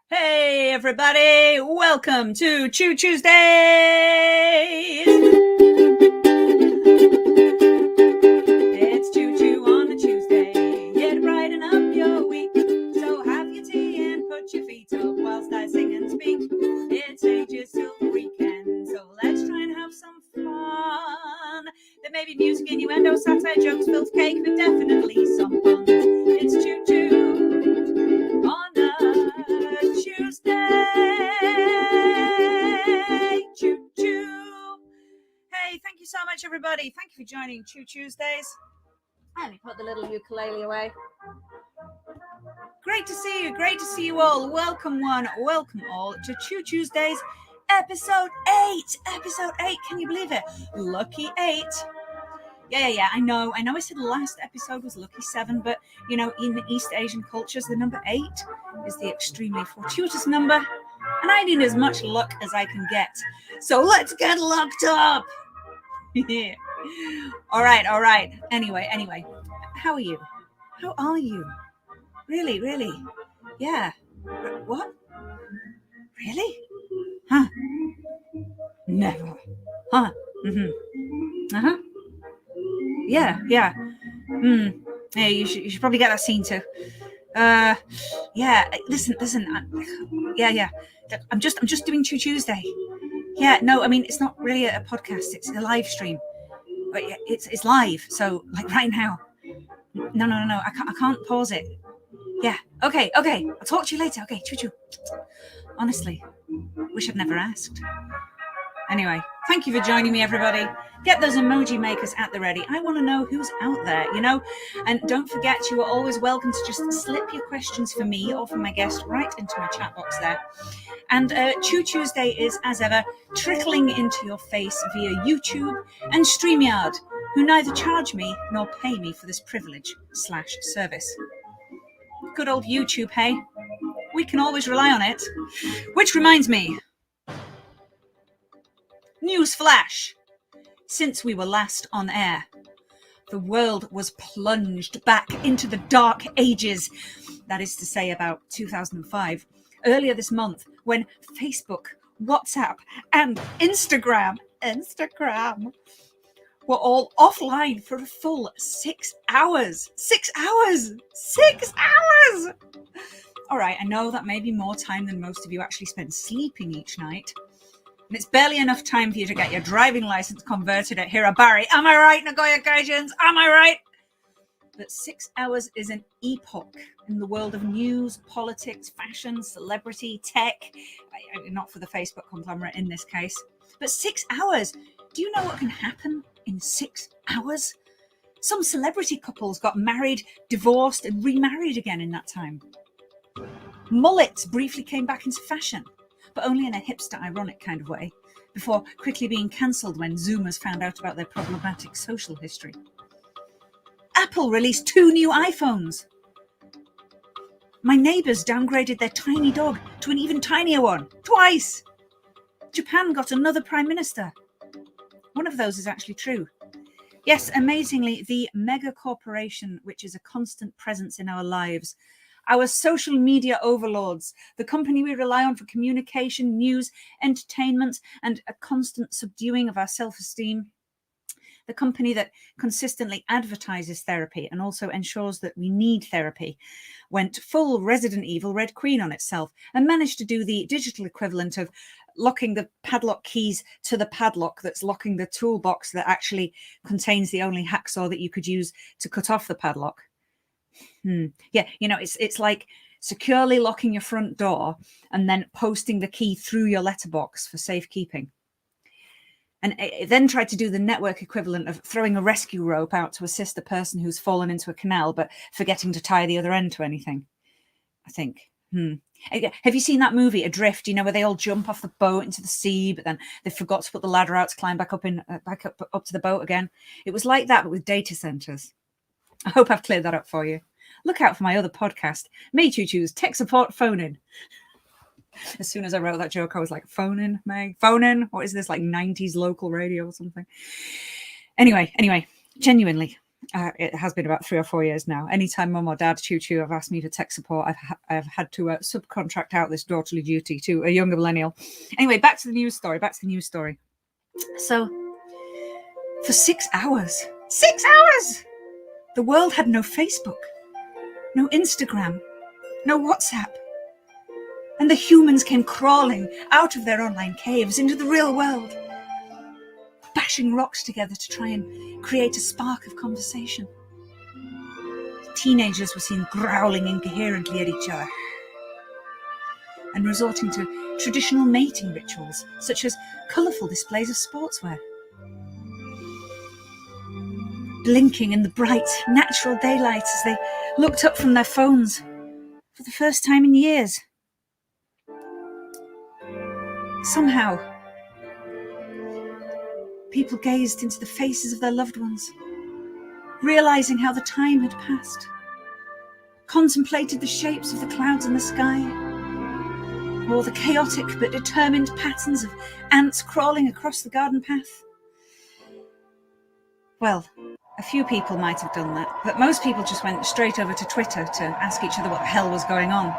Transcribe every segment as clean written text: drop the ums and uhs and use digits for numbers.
Hey everybody, welcome to Chu Tuesdays. It's Chu Chu on a Tuesday, here to brighten up your week. So have your tea and put your feet up whilst I sing and speak. It's ages till the weekend, so let's try and have some fun. There may be music, innuendo, satire, jokes, filth, cake, but definitely some fun. It's Chu Chu on a Tuesday. Choo choo. Hey, thank you so much, everybody. Thank you for joining Chu Tuesdays. Let me put the little ukulele away. Great to see you. Great to see you all. Welcome one, welcome all to Chu Tuesdays, episode 8. Episode 8. Can you believe it? Lucky 8. Yeah. I know I said the last episode was lucky 7, but you know, in East Asian cultures, the number 8 is the extremely fortuitous number, and I need as much luck as I can get. So let's get lucked up. Yeah. All right. Anyway, how are you? How are you? Really? Yeah. What? Really? Huh? Never. Huh? Mm-hmm. Uh-huh. Yeah. Yeah, you should probably get that scene too. Yeah. Listen. Yeah. I'm just doing Chu Tuesday. Yeah. No, I mean it's not really a podcast. It's a live stream. But yeah, it's live. So like right now. No. I can't pause it. Yeah. Okay. I'll talk to you later. Okay. Chu. Honestly, wish I'd never asked. Anyway, thank you for joining me, everybody. Get those emoji makers at the ready. I want to know who's out there, you know. And don't forget, you are always welcome to just slip your questions for me or for my guest right into my chat box there. And Chu Tuesday is, as ever, trickling into your face via YouTube and StreamYard, who neither charge me nor pay me for this privilege/service. Good old YouTube, hey? We can always rely on it. Which reminds me, news flash. Since we were last on air, the world was plunged back into the dark ages. That is to say, about 2005. Earlier this month, when Facebook, WhatsApp, and Instagram were all offline for a full 6 hours. 6 hours! 6 hours! All right, I know that may be more time than most of you actually spend sleeping each night. And it's barely enough time for you to get your driving license converted at Hirabari. Am I right, Nagoya Gaijins? Am I right? But 6 hours is an epoch in the world of news, politics, fashion, celebrity, tech. Not for the Facebook conglomerate in this case. But 6 hours. Do you know what can happen in 6 hours? Some celebrity couples got married, divorced, and remarried again in that time. Mullets briefly came back into fashion, but only in a hipster, ironic kind of way, before quickly being cancelled when Zoomers found out about their problematic social history. Apple released 2 new iPhones. My neighbours downgraded their tiny dog to an even tinier one, twice. Japan got another prime minister. One of those is actually true. Yes, amazingly, the mega corporation, which is a constant presence in our lives, our social media overlords, the company we rely on for communication, news, entertainment, and a constant subduing of our self-esteem, the company that consistently advertises therapy and also ensures that we need therapy, went full Resident Evil Red Queen on itself and managed to do the digital equivalent of locking the padlock keys to the padlock that's locking the toolbox that actually contains the only hacksaw that you could use to cut off the padlock. Yeah, you know, it's like securely locking your front door and then posting the key through your letterbox for safekeeping. And it then tried to do the network equivalent of throwing a rescue rope out to assist a person who's fallen into a canal, but forgetting to tie the other end to anything, I think. Have you seen that movie, Adrift, you know, where they all jump off the boat into the sea, but then they forgot to put the ladder out to climb back up to the boat again? It was like that, but with data centers. I hope I've cleared that up for you. Look out for my other podcast, May Chu Chu's Tech Support Phone In. As soon as I wrote that joke, I was like, phone in, May? Phone in? What is this, like 90s local radio or something? Anyway, genuinely, it has been about 3 or 4 years now. Anytime mum or dad, Chu Chu, have asked me for tech support, I've had to subcontract out this daughterly duty to a younger millennial. Anyway, back to the news story. So, for 6 hours, the world had no Facebook, no Instagram, no WhatsApp. And the humans came crawling out of their online caves into the real world, bashing rocks together to try and create a spark of conversation. Teenagers were seen growling incoherently at each other and resorting to traditional mating rituals, such as colourful displays of sportswear. Blinking in the bright, natural daylight as they looked up from their phones for the first time in years. Somehow, people gazed into the faces of their loved ones, realizing how the time had passed, contemplated the shapes of the clouds in the sky, or the chaotic but determined patterns of ants crawling across the garden path. Well, a few people might have done that, but most people just went straight over to Twitter to ask each other what the hell was going on,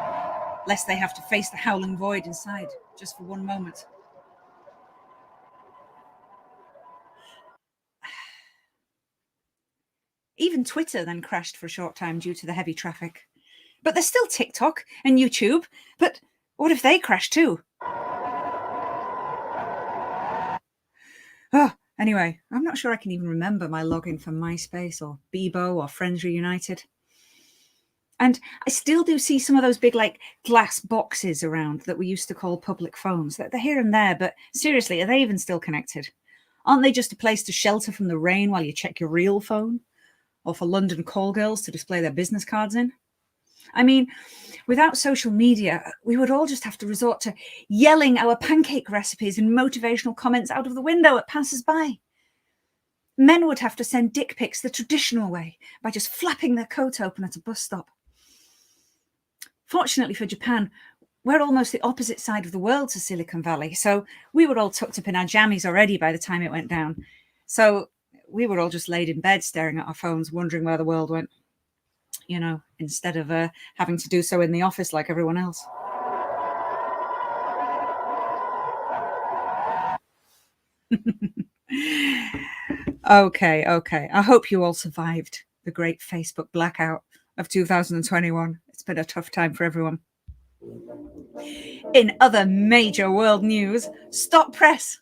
lest they have to face the howling void inside just for one moment. Even Twitter then crashed for a short time due to the heavy traffic. But there's still TikTok and YouTube. But what if they crash too? Anyway, I'm not sure I can even remember my login for MySpace or Bebo or Friends Reunited. And I still do see some of those big, like, glass boxes around that we used to call public phones. They're here and there, but seriously, are they even still connected? Aren't they just a place to shelter from the rain while you check your real phone? Or for London call girls to display their business cards in? I mean, without social media, we would all just have to resort to yelling our pancake recipes and motivational comments out of the window at passers-by. Men would have to send dick pics the traditional way, by just flapping their coat open at a bus stop. Fortunately for Japan, we're almost the opposite side of the world to Silicon Valley, so we were all tucked up in our jammies already by the time it went down. So we were all just laid in bed staring at our phones, wondering where the world went, instead of having to do so in the office like everyone else. Okay. I hope you all survived the great Facebook blackout of 2021. It's been a tough time for everyone. In other major world news, stop press.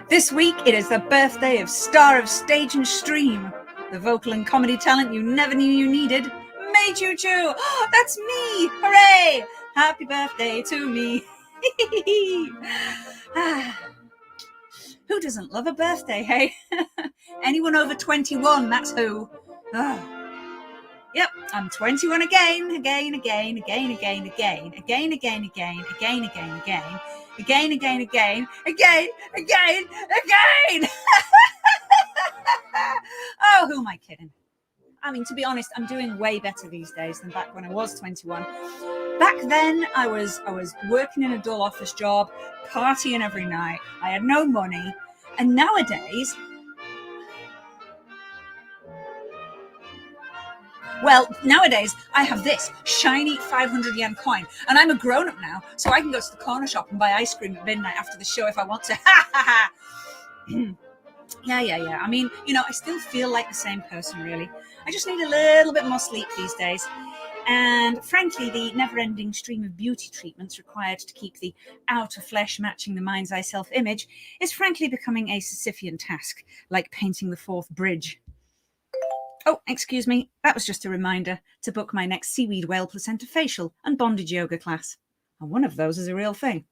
This week, it is the birthday of star of stage and stream, the vocal and comedy talent you never knew you needed, May Chu Chu. Oh, that's me! Hooray! Happy birthday to me. Who doesn't love a birthday, hey? Anyone over 21, that's who. Oh. Yep, I'm 21 again. Oh, who am I kidding? I mean, to be honest, I'm doing way better these days than back when I was 21. Back then, I was working in a dull office job, partying every night. I had no money. And nowadays, I have this shiny 500 yen coin, and I'm a grown-up now, so I can go to the corner shop and buy ice cream at midnight after the show if I want to. Ha ha ha! Yeah. I mean, I still feel like the same person, really. I just need a little bit more sleep these days. And frankly, the never-ending stream of beauty treatments required to keep the outer flesh matching the mind's eye self-image is frankly becoming a Sisyphean task, like painting the fourth bridge. Oh, excuse me. That was just a reminder to book my next seaweed whale placenta facial and bondage yoga class. And one of those is a real thing.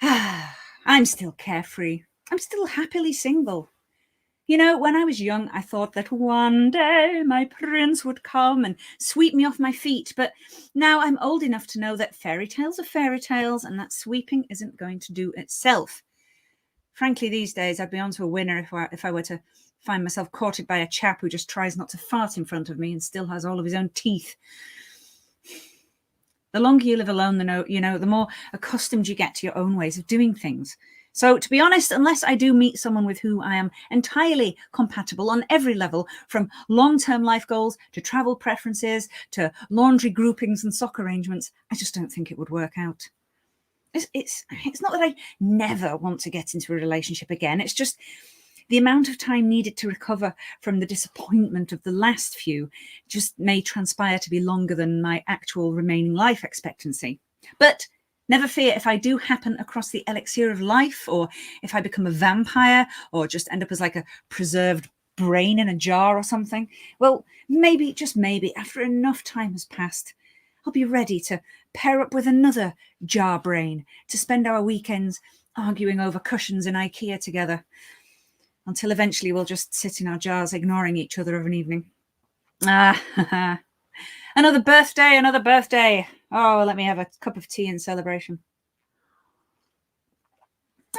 I'm still carefree. I'm still happily single. When I was young, I thought that one day my prince would come and sweep me off my feet. But now I'm old enough to know that fairy tales are fairy tales and that sweeping isn't going to do itself. Frankly, these days, I'd be onto a winner if I were to find myself courted by a chap who just tries not to fart in front of me and still has all of his own teeth. The longer you live alone, the more accustomed you get to your own ways of doing things. So, to be honest, unless I do meet someone with whom I am entirely compatible on every level, from long-term life goals to travel preferences to laundry groupings and sock arrangements, I just don't think it would work out. It's not that I never want to get into a relationship again. It's just the amount of time needed to recover from the disappointment of the last few just may transpire to be longer than my actual remaining life expectancy. But never fear, if I do happen across the elixir of life, or if I become a vampire, or just end up as like a preserved brain in a jar or something, well, maybe, just maybe, after enough time has passed, I'll be ready to pair up with another jar brain to spend our weekends arguing over cushions in IKEA together, until eventually we'll just sit in our jars ignoring each other of an evening. Another birthday. Oh, let me have a cup of tea in celebration.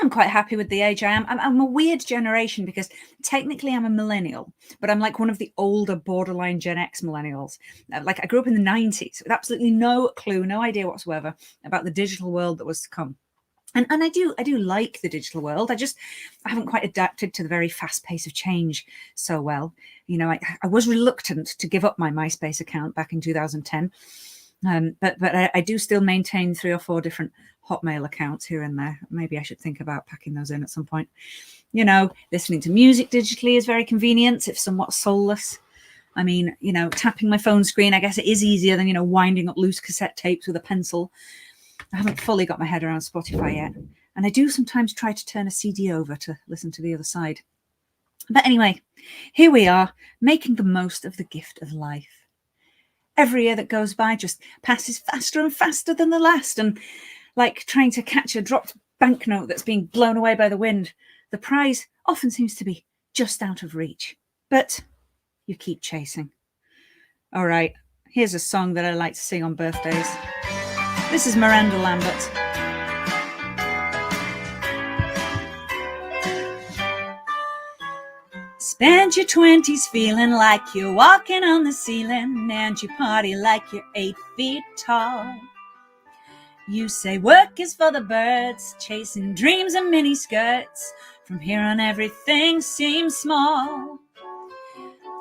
I'm quite happy with the age I am. I'm a weird generation because technically I'm a millennial, but I'm like one of the older borderline Gen X millennials. Like I grew up in the 90s with absolutely no clue, no idea whatsoever about the digital world that was to come. And I do like the digital world. I haven't quite adapted to the very fast pace of change so well. I was reluctant to give up my MySpace account back in 2010. But I do still maintain 3 or 4 different Hotmail accounts here and there. Maybe I should think about packing those in at some point. Listening to music digitally is very convenient, if somewhat soulless. I mean, tapping my phone screen, I guess it is easier than, winding up loose cassette tapes with a pencil. I haven't fully got my head around Spotify yet. And I do sometimes try to turn a CD over to listen to the other side. But anyway, here we are, making the most of the gift of life. Every year that goes by just passes faster and faster than the last. And like trying to catch a dropped banknote that's being blown away by the wind, the prize often seems to be just out of reach. But you keep chasing. All right, here's a song that I like to sing on birthdays. This is Miranda Lambert. Spend your 20s feeling like you're walking on the ceiling, and you party like you're 8 feet tall. You say work is for the birds, chasing dreams and mini skirts, From here on everything seems small.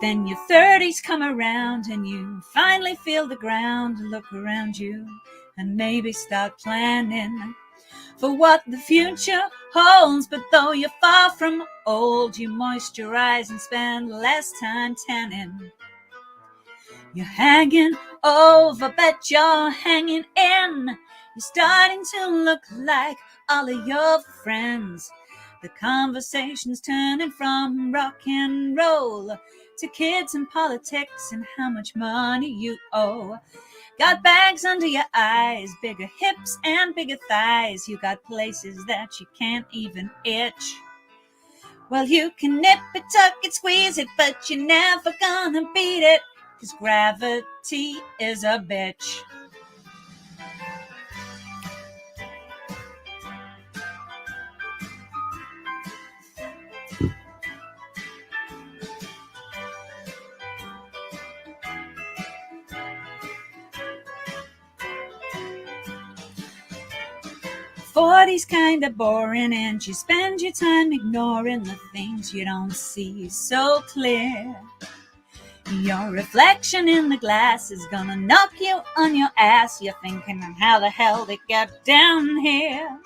Then your 30s come around and you finally feel the ground, look around you and maybe start planning for what the future holds. But though you're far from old, you moisturize and spend less time tanning. You're hanging over, but you're hanging in. You're starting to look like all of your friends. The conversation's turning from rock and roll to kids and politics and how much money you owe. Got bags under your eyes, bigger hips and bigger thighs. You got places that you can't even itch. Well, you can nip it, tuck it, squeeze it, but you're never gonna beat it, 'cause gravity is a bitch. '40's kinda boring and you spend your time ignoring the things you don't see so clear. Your reflection in the glass is gonna knock you on your ass. You're thinking, how the hell did it get down here?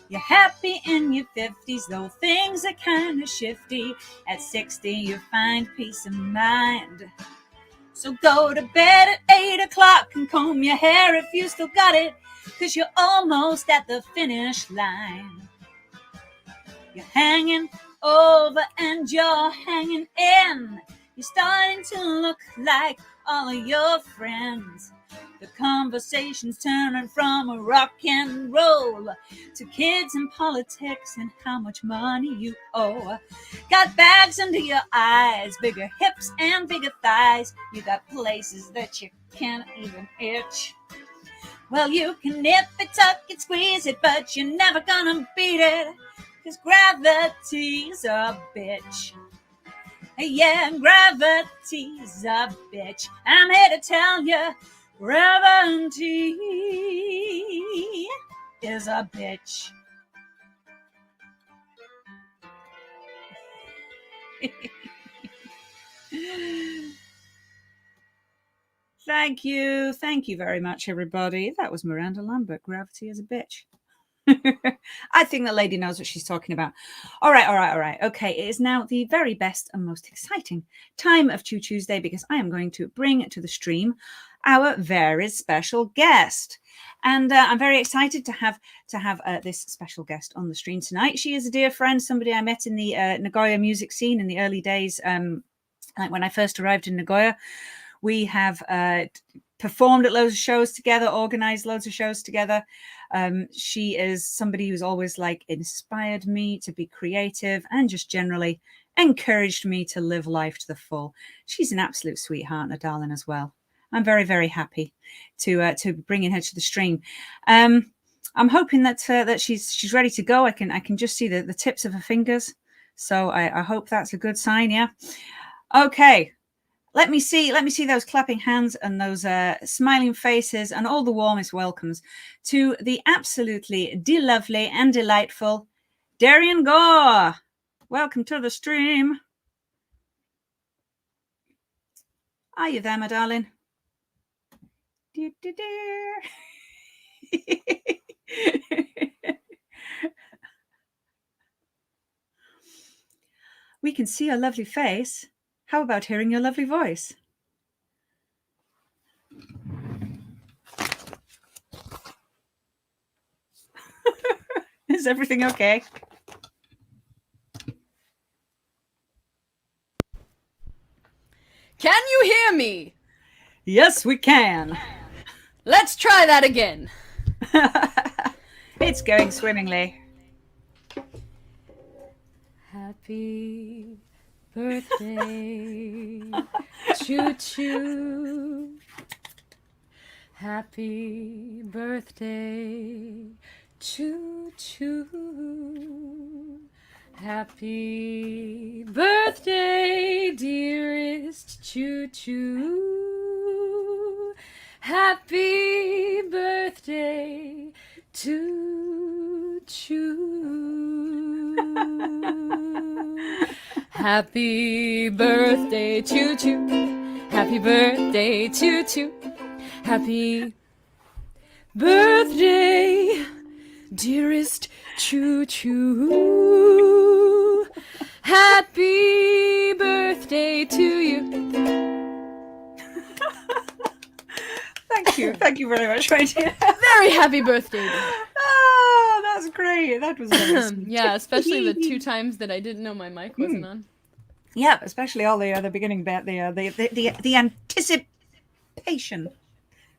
You're happy in your 50s, though things are kinda shifty. At 60 you find peace of mind. So go to bed at 8 o'clock and comb your hair if you still got it, 'cause you're almost at the finish line. You're hanging over and you're hanging in. You're starting to look like all of your friends. The conversation's turning from rock and roll to kids and politics and how much money you owe. Got bags under your eyes, bigger hips and bigger thighs. You got places that you can't even itch. Well, you can nip it, tuck it, squeeze it, but you're never gonna beat it, 'cause gravity's a bitch. Yeah, gravity's a bitch. I'm here to tell you, gravity is a bitch. Thank you. Thank you very much, everybody. That was Miranda Lambert. Gravity is a bitch. I think the lady knows what she's talking about. All right. Okay, it is now the very best and most exciting time of Chu Tuesday, because I am going to bring to the stream our very special guest. And I'm very excited to have this special guest on the stream tonight. She is a dear friend, somebody I met in the Nagoya music scene in the early days, like when I first arrived in Nagoya. We have performed at loads of shows together, organized loads of shows together. She is somebody who's always like inspired me to be creative and just generally encouraged me to live life to the full. She's an absolute sweetheart and a darling as well. I'm very, very happy to bring her to the stream. I'm hoping that she's ready to go. I can just see the tips of her fingers, so I hope that's a good sign. Yeah. Okay. Let me see those clapping hands and those smiling faces and all the warmest welcomes to the absolutely lovely and delightful Darian Gore. Welcome to the stream. Are you there, my darling? We can see your lovely face. How about hearing your lovely voice? Is everything okay? Can you hear me? Yes, we can. Let's try that again. It's going swimmingly. Happy birthday, Chu Chu. Happy birthday, Chu Chu. Happy birthday, dearest Chu Chu. Happy birthday to Chu. Happy birthday, Chu Chu. Happy birthday, Chu Chu. Happy birthday, dearest Chu Chu. Happy birthday to you. Thank you very much, Rachel. Very happy birthday. Oh, that's great. That was amazing. Yeah, especially the 2 times that I didn't know my mic wasn't on. Yeah, especially all the beginning bit, the anticipation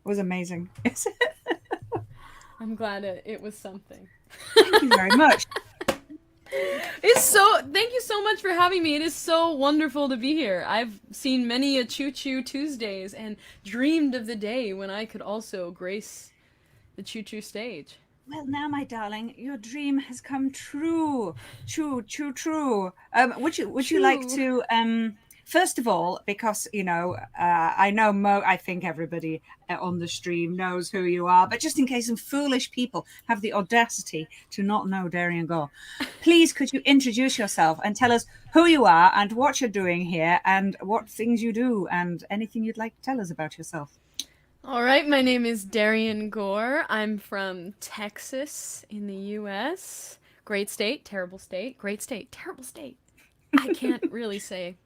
was amazing. I'm glad it was something. Thank you very much. Thank you so much for having me. It is so wonderful to be here. I've seen many a Chu Chu Tuesdays and dreamed of the day when I could also grace the Chu Chu stage. Well, now, my darling, your dream has come true. True. Would you like to first of all, because I know I think everybody on the stream knows who you are, but just in case some foolish people have the audacity to not know Darian Gore, please could you introduce yourself and tell us who you are and what you're doing here and what things you do and anything you'd like to tell us about yourself. All right, my name is Darian Gore. I'm from Texas in the U.S. Great state, terrible state. Great state, terrible state. I can't really say.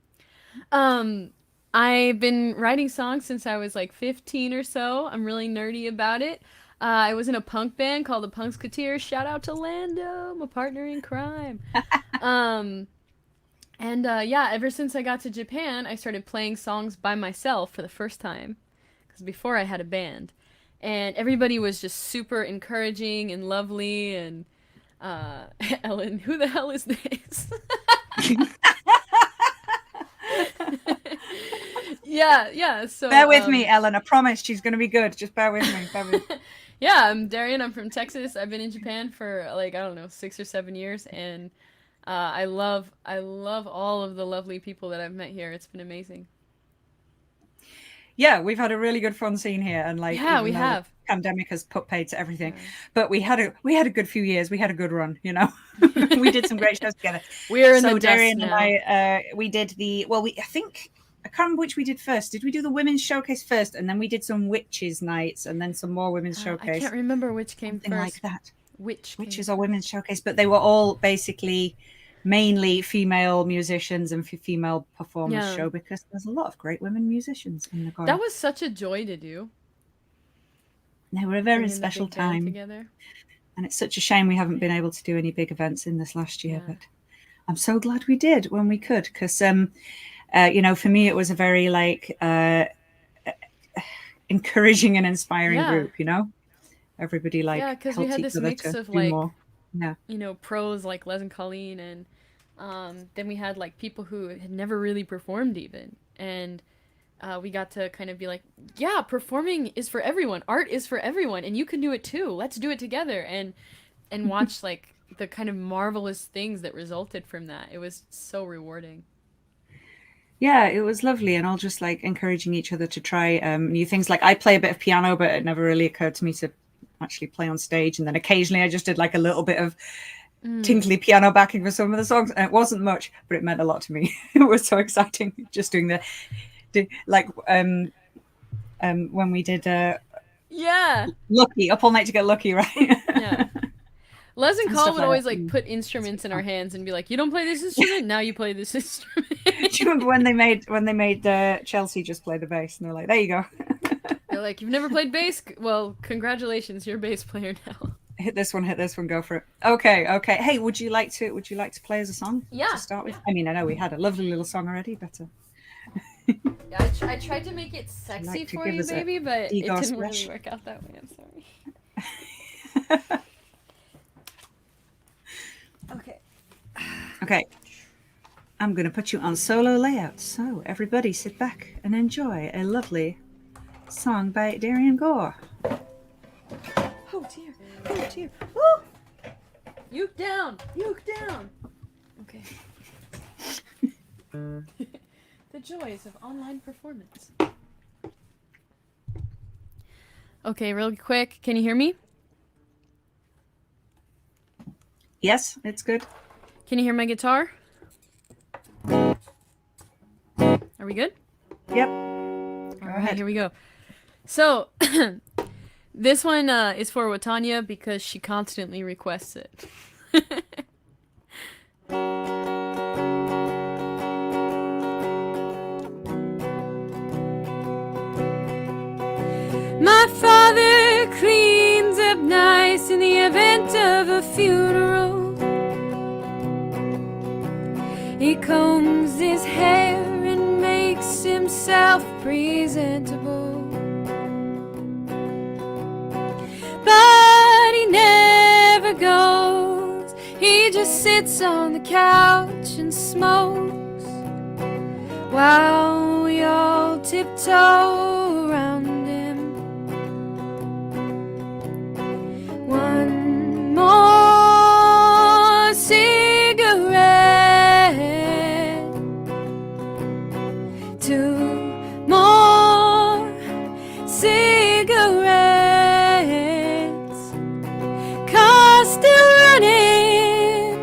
I've been writing songs since I was like 15 or so. I'm really nerdy about it. I was in a punk band called the Punksketeers. Shout out to Lando, my partner in crime. Yeah, ever since I got to Japan, I started playing songs by myself for the first time. Because before I had a band. And everybody was just super encouraging and lovely. And Ellen, who the hell is this? Yeah, so bear with me, Ellen. I promise she's going to be good. Just bear with me. Yeah, I'm Darian. I'm from Texas. I've been in Japan for 6 or 7 years, and I love all of the lovely people that I've met here. It's been amazing. Yeah, we've had a really good fun scene here, and we have. The pandemic has put paid to everything, but we had a good few years. We had a good run, We did some great shows together. We're in the Darian dust and now. I, we did I can't remember which we did first. Did we do the women's showcase first, and then we did some witches nights, and then some more women's showcase? I can't remember which came Something first. like that. Witches or women's showcase, but they were all basically mainly female musicians and female performance show because there's a lot of great women musicians in Nagoya. That was such a joy to do. They were a very special time together. And it's such a shame we haven't been able to do any big events in this last year, but I'm so glad we did when we could, because for me it was a very encouraging and inspiring group. Everybody because we had this mix of pros like Les and Colleen, and then we had people who had never really performed even, and we got to kind of be like, yeah, performing is for everyone, art is for everyone, and you can do it too. Let's do it together, and watch the kind of marvelous things that resulted from that. It was so rewarding. Yeah, it was lovely, and all just encouraging each other to try new things. I play a bit of piano, but it never really occurred to me to actually play on stage. And then occasionally I just did a little bit of tinkly piano backing for some of the songs, and it wasn't much, but it meant a lot to me. It was so exciting just doing when we did Lucky, Up All Night to Get Lucky, right? Yeah. Les and Cole would always put instruments in our hands and be like, "You don't play this instrument, now you play this instrument." Do you remember when they made Chelsea just play the bass, and they're like, "There you go." They're like, "You've never played bass? Well, congratulations, you're a bass player now." Hit this one, go for it. Okay. Hey, would you like to play us a song? Yeah. To start with, I mean, I know we had a lovely little song already, but. Yeah, I tried to make it sexy for you, baby, but it didn't really work out that way. I'm sorry. Okay. I'm going to put you on solo layout. So everybody sit back and enjoy a lovely song by Darian Gore. Oh dear. Woo! Uke down. Okay. The joys of online performance. Okay, real quick. Can you hear me? Yes, it's good. Can you hear my guitar? Are we good? Yep. All right, here we go. So, this one is for Watanya because she constantly requests it. My father cleans up nice in the event of a funeral. He combs his hair and makes himself presentable. But he never goes. He just sits on the couch and smokes while we all tiptoe around him. One more cigarette, two more cigarettes, car still running,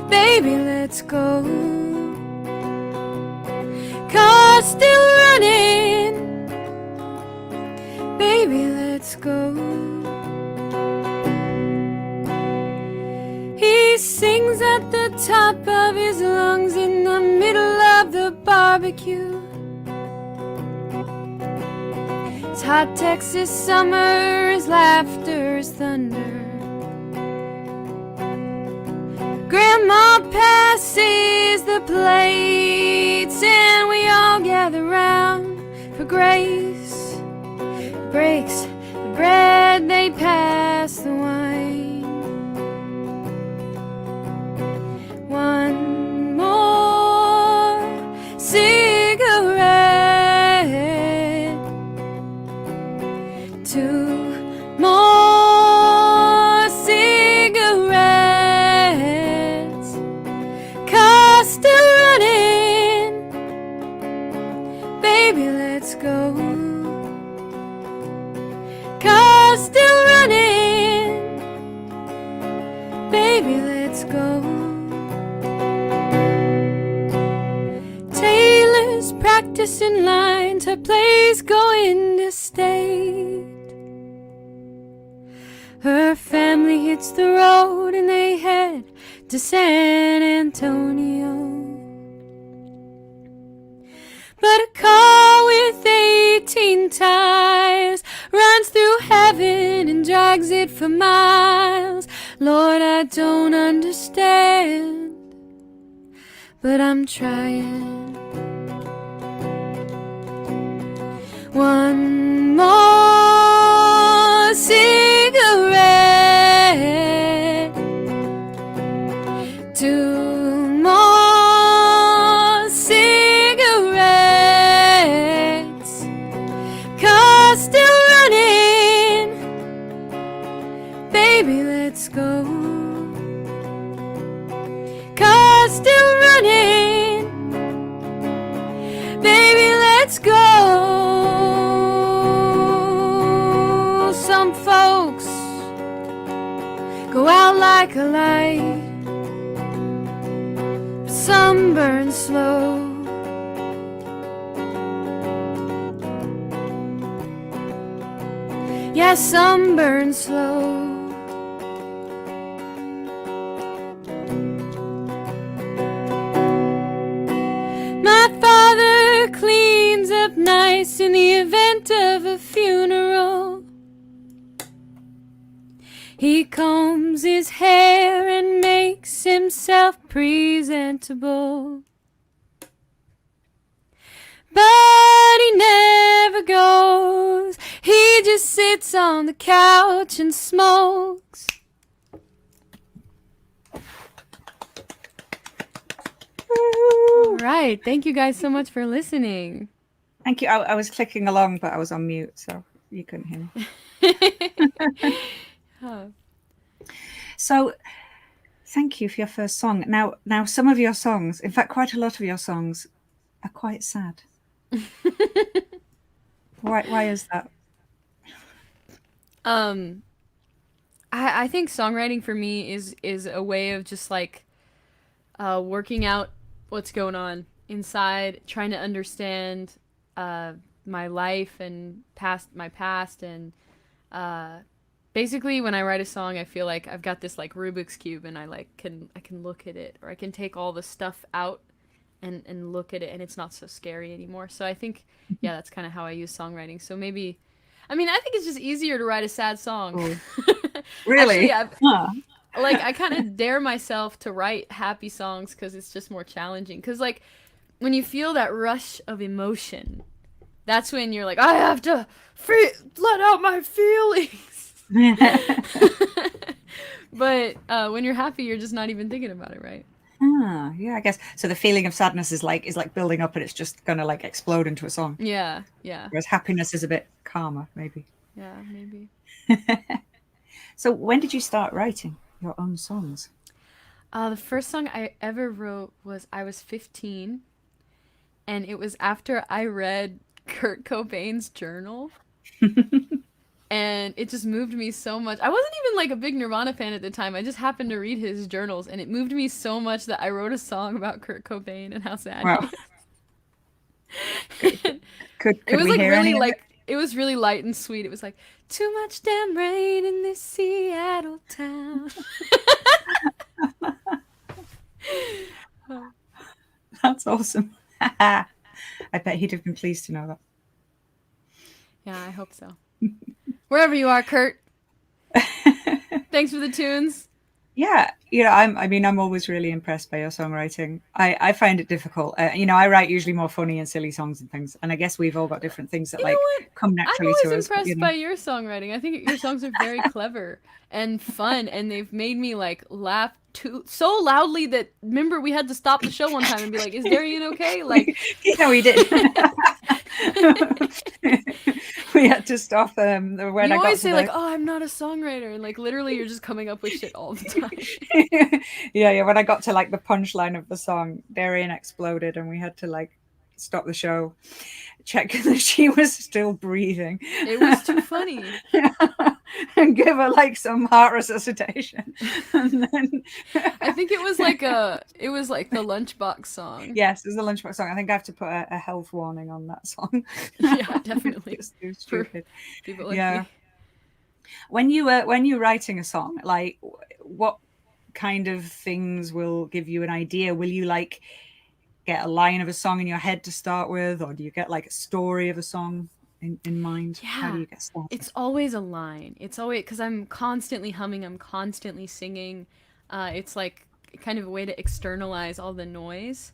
baby, let's go. Car still running, baby, let's go. He sings at the top of his lungs in the middle of the barbecue. It's hot Texas summer, his laughter is thunder. Grandma passes the plates and we all gather round for grace. Breaks the bread, they pass the wine. One more cigarette, two more cigarettes, car still running, baby, let's go. Car still running, baby, let's go. Taylor's practicing lines, her plays go into state. Her family hits the road and they head to San Antonio. But a car with 18 tires runs through heaven and drags it for miles. Lord, I don't understand, but I'm trying. One more cigarette, two more cigarettes, car still running, baby, let's go. Car still running, baby, let's go. Some folks go out like a light, but some burn slow. Yeah, some burn slow. My father cleans up nice in the event of a funeral. He combs his hair and makes himself presentable. But he never goes. He just sits on the couch and smokes. All right. Thank you guys so much for listening. Thank you. I was clicking along, but I was on mute, so you couldn't hear me. Huh. So thank you for your first song. Now some of your songs, in fact, quite a lot of your songs are quite sad. Why is that? I I think songwriting for me is a way of just like working out what's going on inside, trying to understand my life and my past, and basically when I write a song, I feel like I've got this like Rubik's cube, and I can look at it, or I can take all the stuff out and look at it, and it's not so scary anymore. So I think, yeah, that's kind of how I use songwriting. So maybe, I mean, I think it's just easier to write a sad song. Oh. Really? Actually, like, I kind of dare myself to write happy songs because it's just more challenging. Because, like, when you feel that rush of emotion, that's when you're like, I have to let out my feelings. But when you're happy, you're just not even thinking about it, right? Yeah, I guess. So the feeling of sadness is like building up, and it's just gonna like explode into a song. Yeah. Whereas happiness is a bit calmer, maybe. Yeah, maybe. So when did you start writing your own songs? The first song I ever wrote was I was 15, and it was after I read Kurt Cobain's journal. And it just moved me so much. I wasn't even like a big Nirvana fan at the time. I just happened to read his journals, and it moved me so much that I wrote a song about Kurt Cobain and how sad he was. Could it was like really like it was really light and sweet. It was like, too much damn rain in this Seattle town. That's awesome. I bet he'd have been pleased to know that. Yeah, I hope so. Wherever you are, Kurt. Thanks for the tunes. Yeah, I'm always really impressed by your songwriting. I find it difficult. I write usually more funny and silly songs and things, and I guess we've all got different things that come naturally to us. I'm always impressed by your songwriting. I think your songs are very clever and fun, and they've made me like laugh so loudly that, remember, we had to stop the show one time and be like, "Is Darian okay?" Like, we did. We had to stop when you always say like, "Oh, I'm not a songwriter," and like literally you're just coming up with shit all the time. Yeah. When I got to like the punchline of the song, Darian exploded, and we had to like stop the show, check that she was still breathing. It was too funny. And give her like some heart resuscitation. And then I think it was like the Lunchbox song. Yes, it was the Lunchbox song. I think I have to put a health warning on that song. Yeah, definitely. It's too stupid. People like me. When you're writing a song, like, what kind of things will give you an idea? Will you like get a line of a song in your head to start with, or do you get like a story of a song in mind? Yeah. How do you get started? It's always a line. It's always, because I'm constantly humming, I'm constantly singing. It's like kind of a way to externalize all the noise.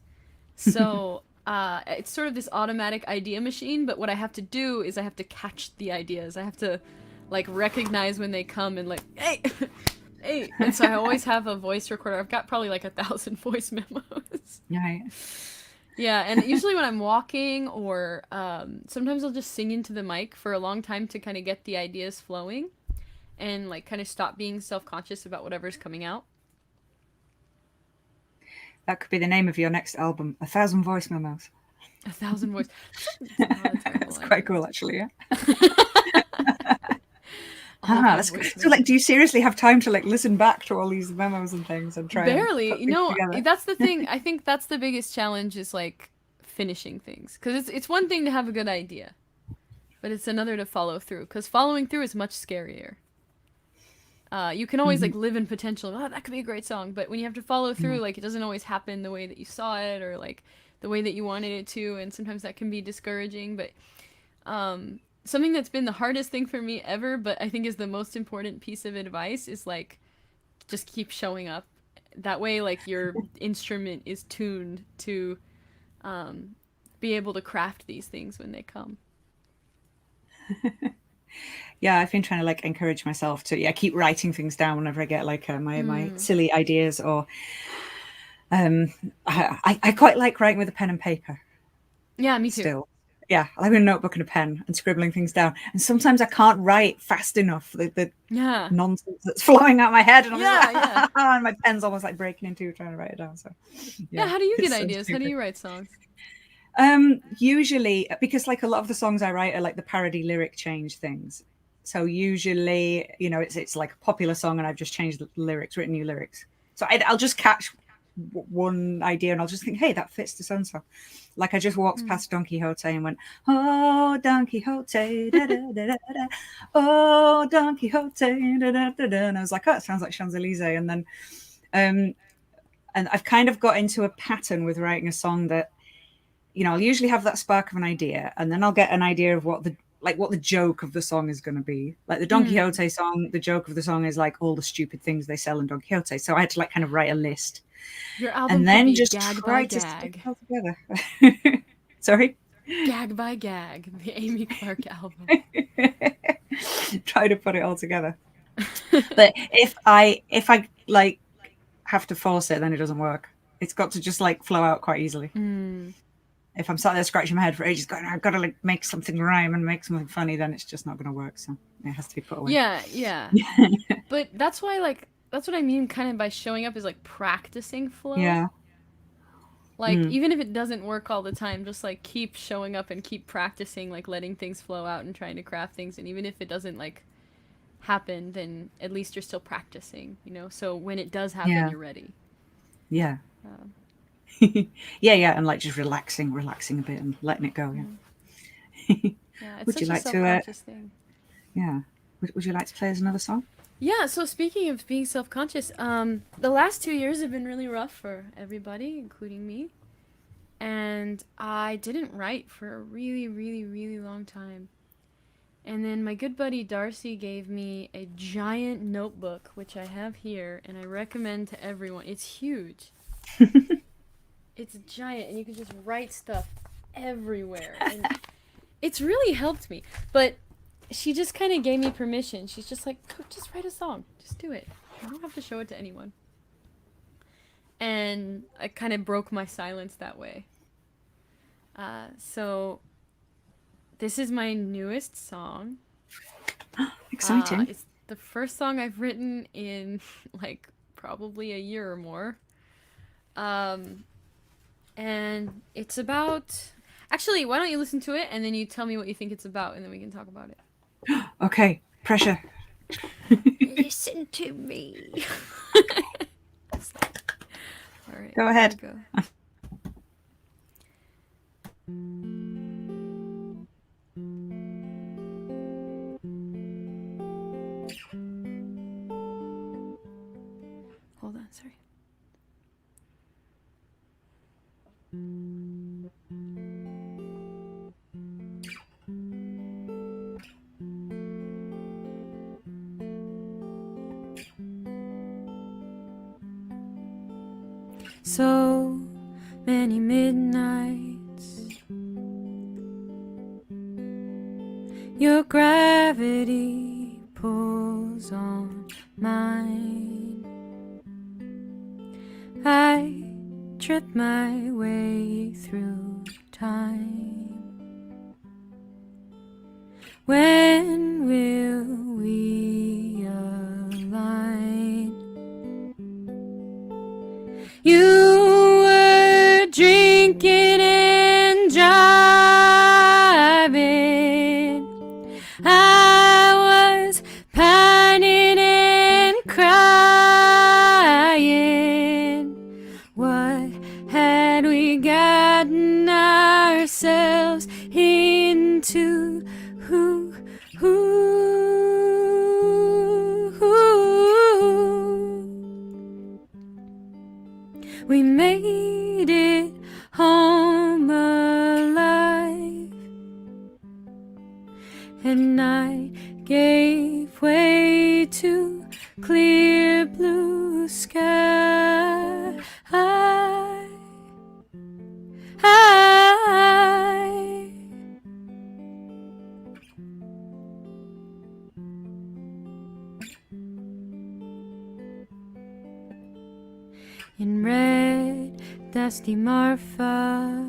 So it's sort of this automatic idea machine, but what I have to do is I have to catch the ideas. I have to like recognize when they come and like, hey, hey. And so I always have a voice recorder. I've got probably like 1,000 voice memos. Right. Yeah, and usually when I'm walking, or sometimes I'll just sing into the mic for a long time to kind of get the ideas flowing and like kind of stop being self-conscious about whatever's coming out. That could be the name of your next album, 1,000 voice memos. 1,000 voice. That's quite cool, actually. Yeah. That's good. So, like, do you seriously have time to like listen back to all these memos and things and try? Barely. And put things together? That's the thing. I think that's the biggest challenge, is like finishing things, because it's one thing to have a good idea, but it's another to follow through, because following through is much scarier. You can always like live in potential. Oh, that could be a great song, but when you have to follow through, like, it doesn't always happen the way that you saw it, or like the way that you wanted it to, and sometimes that can be discouraging. But something that's been the hardest thing for me ever, but I think is the most important piece of advice, is like, just keep showing up. That way, like, your instrument is tuned to be able to craft these things when they come. Yeah, I've been trying to like encourage myself to keep writing things down whenever I get like my silly ideas, or I quite like writing with a pen and paper. Yeah, me too. Still. Yeah, I like a notebook and a pen and scribbling things down. And sometimes I can't write fast enough. The nonsense that's flowing out my head, and I'm like, and my pen's almost like breaking in two trying to write it down. So how do you get ideas? How do you write songs? Usually, because like a lot of the songs I write are like the parody lyric change things. So usually, you know, it's like a popular song and I've just changed the lyrics, written new lyrics. So I'll just catch one idea and I'll just think, hey, that fits the so-and-so. Like I just walked past Don Quixote and went, oh, Don Quixote, da, da, da, da, da. Oh, Don Quixote, da, da, da, da. And I was like, oh, it sounds like Champs-Élysées. And then and I've kind of got into a pattern with writing a song that, you know, I'll usually have that spark of an idea and then I'll get an idea of what the joke of the song is going to be. Like the Don Quixote song, the joke of the song is like all the stupid things they sell in Don Quixote. So I had to like kind of write a list. Your album and then could be just gag try by to gag. stick it all together. Sorry? Gag by gag, the Amy Clark album. Try to put it all together. But if I like have to force it, then it doesn't work. It's got to just like flow out quite easily. If I'm sat there scratching my head for ages going, I've got to like make something rhyme and make something funny, then it's just not going to work. So it has to be put away. Yeah. But that's why, like, that's what I mean kind of by showing up is like practicing flow. Yeah. Like, even if it doesn't work all the time, just like keep showing up and keep practicing, like letting things flow out and trying to craft things. And even if it doesn't like happen, then at least you're still practicing, you know? So when it does happen, you're ready. Yeah. Yeah, and like just relaxing a bit and letting it go. Yeah, it's would such you like a self-conscious thing. Yeah, would you like to play us another song? Yeah. So speaking of being self-conscious, the last 2 years have been really rough for everybody, including me, and I didn't write for a really, really, really long time. And then my good buddy Darcy gave me a giant notebook, which I have here, and I recommend to everyone. It's huge. It's giant, and you can just write stuff everywhere. And it's really helped me. But she just kind of gave me permission. She's just like, just write a song. Just do it. You don't have to show it to anyone. And I kind of broke my silence that way. So this is my newest song. Exciting. It's the first song I've written in like probably a year or more. And it's about... Actually, why don't you listen to it and then you tell me what you think it's about and then we can talk about it. Okay, pressure. Listen to me. All right. Go ahead. Go. Hold on, sorry. So many midnights, your gravity pulls on mine. I trip my way through time. When will we align? You were drinking and driving. I was pining and crying. What had we gotten ourselves into? We made it home alive, and I gave way to clear blue sky. In red, dusty Marfa,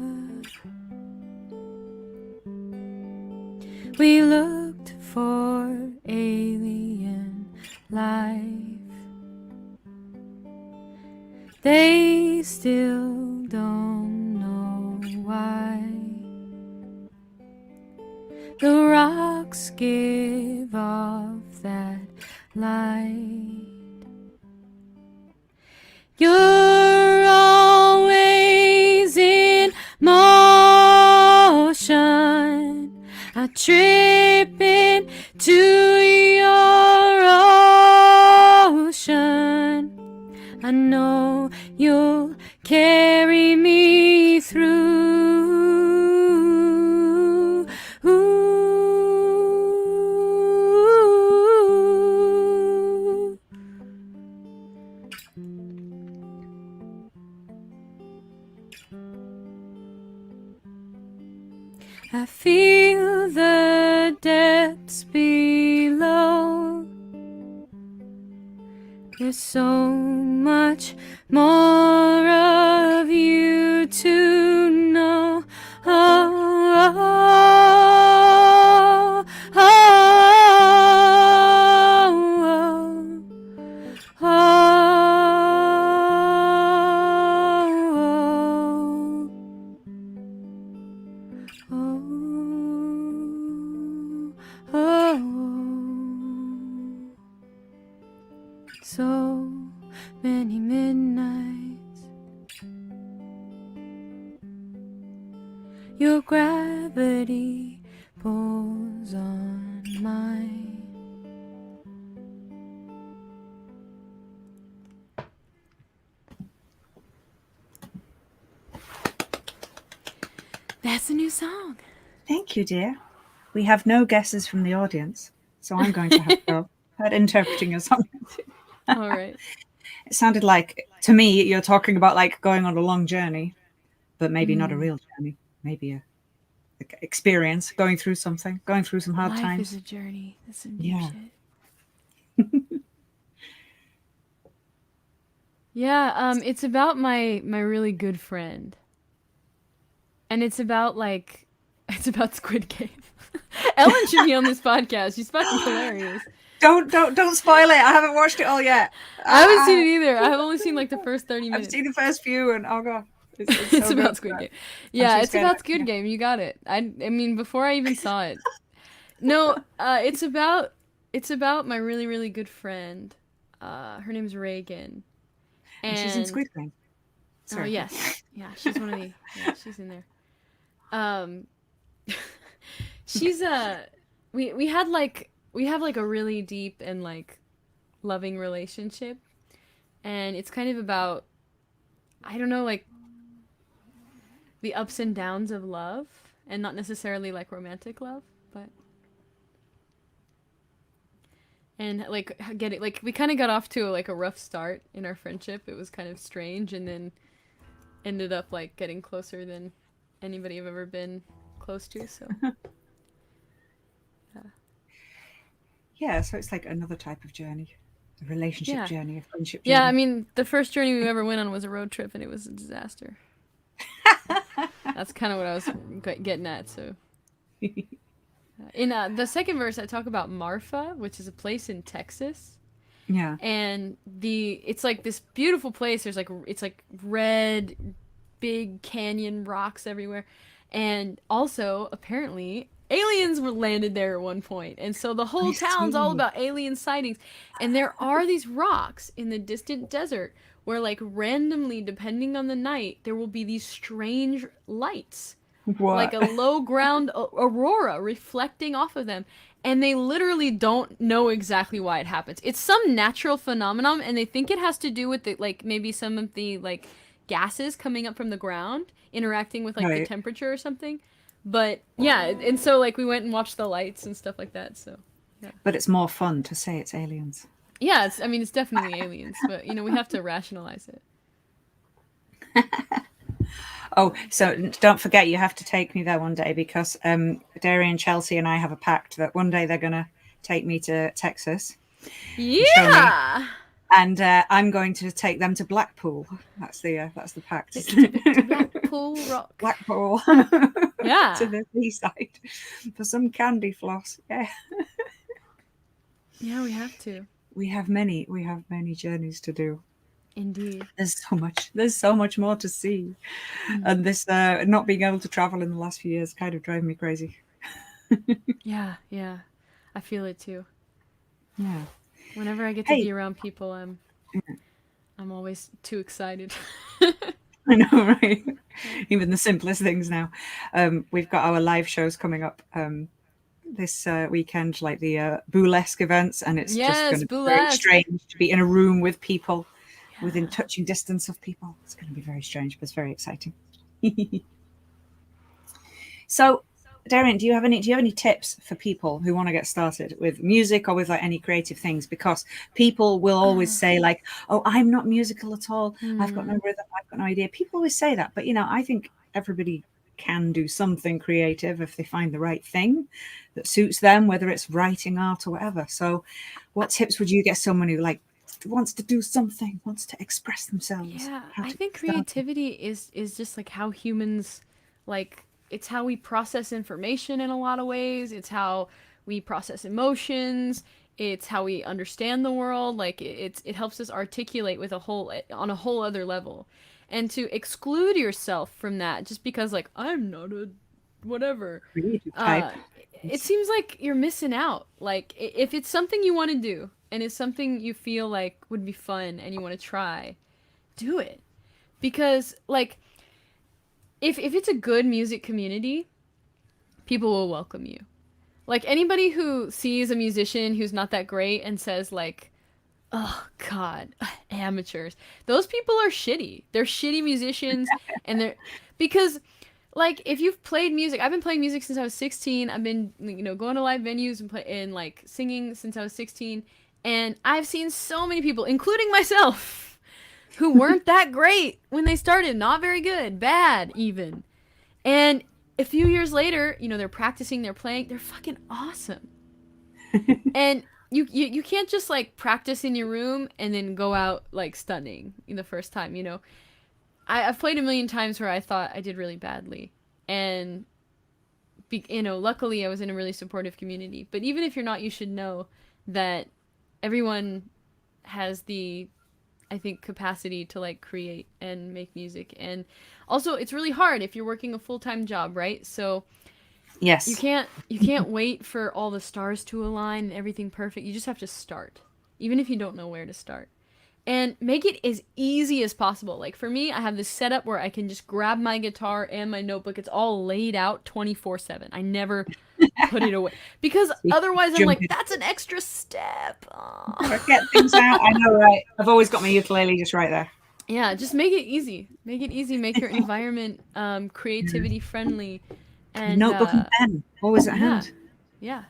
we looked for alien life. They still don't know why. The rocks give off light. You're always in motion. I trip into your ocean. I know you'll carry me through. Ooh. I feel the depths below. There's so much more of you to know. Oh, oh, oh, oh, oh, oh, oh. So many midnights, your gravity pulls on mine. That's a new song. Thank you, dear. We have no guesses from the audience, so I'm going to have to go at interpreting your song. All right. It sounded like, to me, you're talking about like going on a long journey, but maybe not a real journey. Maybe a experience, going through something, going through some hard times. Life is a journey. That's some deep shit. Yeah, it's about my really good friend. And it's about Squid Game. Ellen should be on this podcast. She's fucking hilarious. Don't spoil it. I haven't watched it all yet. I haven't seen it either. I have only seen like the first 30 minutes. I've seen the first few and oh god. It's about Squid Game. Yeah, it's about Squid Game. You got it. I mean, before I even saw it. No, it's about my really, really good friend. Her name's Reagan. And she's in Squid Game. Sorry. Oh, yes. Yeah, she's one of the... Yeah, she's in there. She's we have like a really deep and like loving relationship, and it's kind of about, I don't know, like the ups and downs of love, and not necessarily like romantic love, but and like we kind of got off to like a rough start in our friendship. It was kind of strange, and then ended up like getting closer than anybody I've ever been close to, so yeah, so it's like another type of journey, a relationship journey, a friendship journey. Yeah, I mean, the first journey we ever went on was a road trip, and it was a disaster. That's kind of what I was getting at. So in the second verse, I talk about Marfa, which is a place in Texas. Yeah. And it's like this beautiful place. There's like, it's like red, big canyon rocks everywhere. And also, apparently, aliens were landed there at one point. And so the whole town's all about alien sightings. And there are these rocks in the distant desert where, like, randomly, depending on the night, there will be these strange lights. What? Like a low ground aurora reflecting off of them. And they literally don't know exactly why it happens. It's some natural phenomenon, and they think it has to do with the, like, maybe some of the, like, gases coming up from the ground interacting with, like, the temperature or something. But yeah, and so like we went and watched the lights and stuff like that. So yeah. But it's more fun to say it's aliens. Yeah, it's definitely aliens, but you know, we have to rationalize it. Oh, so don't forget, you have to take me there one day, because Darian, Chelsea and I have a pact that one day they're gonna take me to Texas. Yeah. And I'm going to take them to Blackpool. That's the pact. To Blackpool Rock. Blackpool. Yeah. To the seaside for some candy floss. Yeah. Yeah, we have to. We have many journeys to do. Indeed. There's so much more to see. And this not being able to travel in the last few years kind of drove me crazy. Yeah. I feel it too. Yeah. Whenever I get to be around people, I'm always too excited. I know, right? Even the simplest things now. We've got our live shows coming up this weekend, like the burlesque events, and it's just going to be very strange to be in a room with people, within touching distance of people. It's going to be very strange, but it's very exciting. So, Darian, do you have any tips for people who want to get started with music or with like any creative things? Because people will always say like, "Oh, I'm not musical at all. I've got no rhythm. I've got no idea." People always say that, but I think everybody can do something creative if they find the right thing that suits them, whether it's writing, art, or whatever. So, what tips would you get someone who like wants to do something, wants to express themselves? Yeah, I think creativity is just like how humans like. It's how we process information in a lot of ways. It's how we process emotions. It's how we understand the world. Like it helps us articulate on a whole other level. And to exclude yourself from that just because like I'm not a whatever. It seems like you're missing out. Like if it's something you want to do and it's something you feel like would be fun and you want to try, do it. Because like if it's a good music community, people will welcome you. Like anybody who sees a musician who's not that great and says like, "Oh God, amateurs." Those people are shitty. They're shitty musicians, and because like if you've played music, I've been playing music since I was 16. I've been going to live venues and like singing since I was 16, and I've seen so many people, including myself, who weren't that great when they started, not very good, bad even. And a few years later, they're practicing, they're playing, they're fucking awesome. And you can't just like practice in your room and then go out like stunning the first time, I've played a million times where I thought I did really badly. And, luckily I was in a really supportive community. But even if you're not, you should know that everyone has the I think capacity to like create and make music. And also it's really hard if you're working a full-time job, right? So yes, you can't wait for all the stars to align and everything perfect. You just have to start, even if you don't know where to start, and make it as easy as possible. Like for me, I have this setup where I can just grab my guitar and my notebook. It's all laid out 24/7. I never put it away because otherwise I'm like, that's an extra step. Get things out. I know, right? I've always got my ukulele just right there. Yeah, just make it easy. Make it easy. Make your environment creativity friendly. And notebook and pen always at hand. Yeah.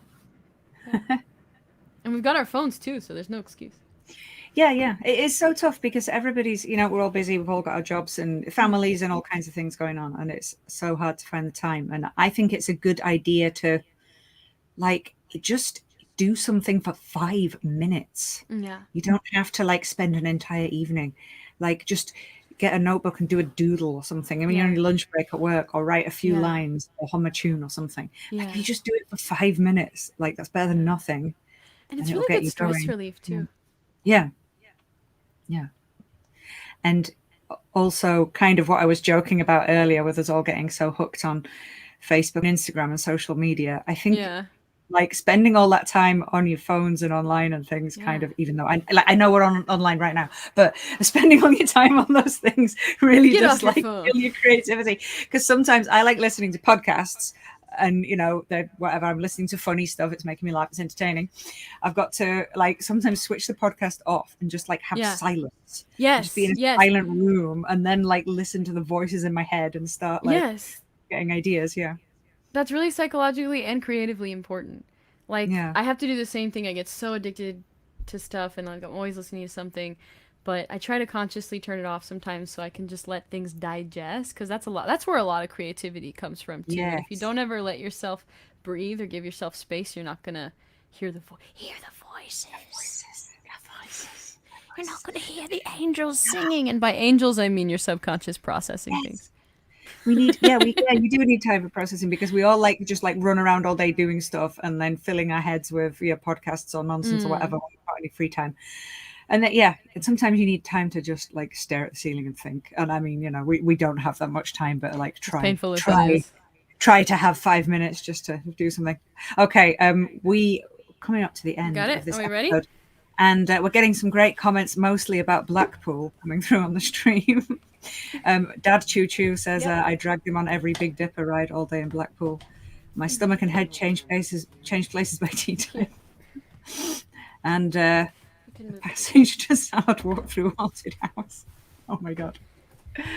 And we've got our phones too, so there's no excuse. Yeah. It is so tough because everybody's, we're all busy. We've all got our jobs and families and all kinds of things going on. And it's so hard to find the time. And I think it's a good idea to like just do something for 5 minutes. Yeah. You don't have to like spend an entire evening. Like just get a notebook and do a doodle or something. I mean, you're on your lunch break at work, or write a few lines or hum a tune or something. Like if you just do it for 5 minutes, like that's better than nothing. And it's really good stress relief too. Yeah. And also kind of what I was joking about earlier with us all getting so hooked on Facebook and Instagram and social media. I think like spending all that time on your phones and online and things kind of, even though I know we're online right now, but spending all your time on those things really does like kill your creativity. Because sometimes I like listening to podcasts and whatever, I'm listening to funny stuff, it's making me laugh, it's entertaining. I've got to like sometimes switch the podcast off and just like have silence. Just be in a silent room and then like listen to the voices in my head and start like getting ideas. That's really psychologically and creatively important. Like I have to do the same thing. I get so addicted to stuff and like I'm always listening to something, but I try to consciously turn it off sometimes so I can just let things digest, because that's where a lot of creativity comes from too. Yes. If you don't ever let yourself breathe or give yourself space, you're not gonna hear the voices. You're not gonna hear the angels singing, and by angels I mean your subconscious processing things. You do need time for processing, because we all like just like run around all day doing stuff and then filling our heads with podcasts or nonsense or whatever when we've got any free time. And then, sometimes you need time to just like stare at the ceiling and think. And I mean, we don't have that much time, but like try to have 5 minutes just to do something. Okay, we coming up to the end. Got it? Of this Are we ready? episode. And we're getting some great comments, mostly about Blackpool, coming through on the stream. Dad Chu Chu says, I dragged him on every Big Dipper ride all day in Blackpool. My stomach and head changed places by tea time. And the passage to South walk through haunted house. Oh my God.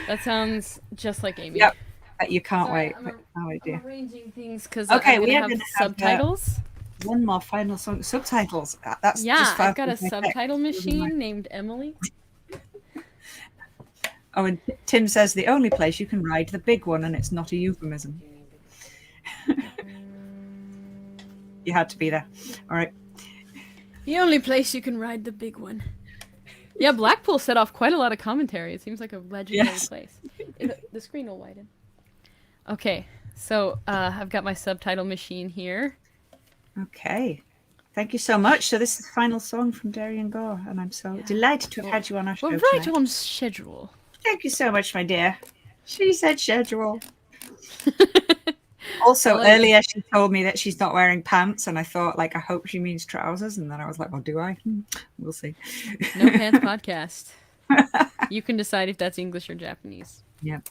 That sounds just like Amy. Yep. You can't Sorry, wait. I'm arranging things because we have subtitles. One more final song. Subtitles. That's just I've got a subtitle machine named Emily. Oh, and Tim says the only place you can ride the big one, and it's not a euphemism. You had to be there. All right. The only place you can ride the big one. Yeah, Blackpool set off quite a lot of commentary. It seems like a legendary place. The screen will widen. Okay, so I've got my subtitle machine here. Okay. Thank you so much. So this is the final song from Darian Gore, and I'm so delighted to have had you on our show. We're right on schedule. Thank you so much, my dear. She said schedule. Also, earlier she told me that she's not wearing pants, and I thought, like, I hope she means trousers. And then I was like, well, do I? We'll see. No Pants Podcast. You can decide if that's English or Japanese. Yep.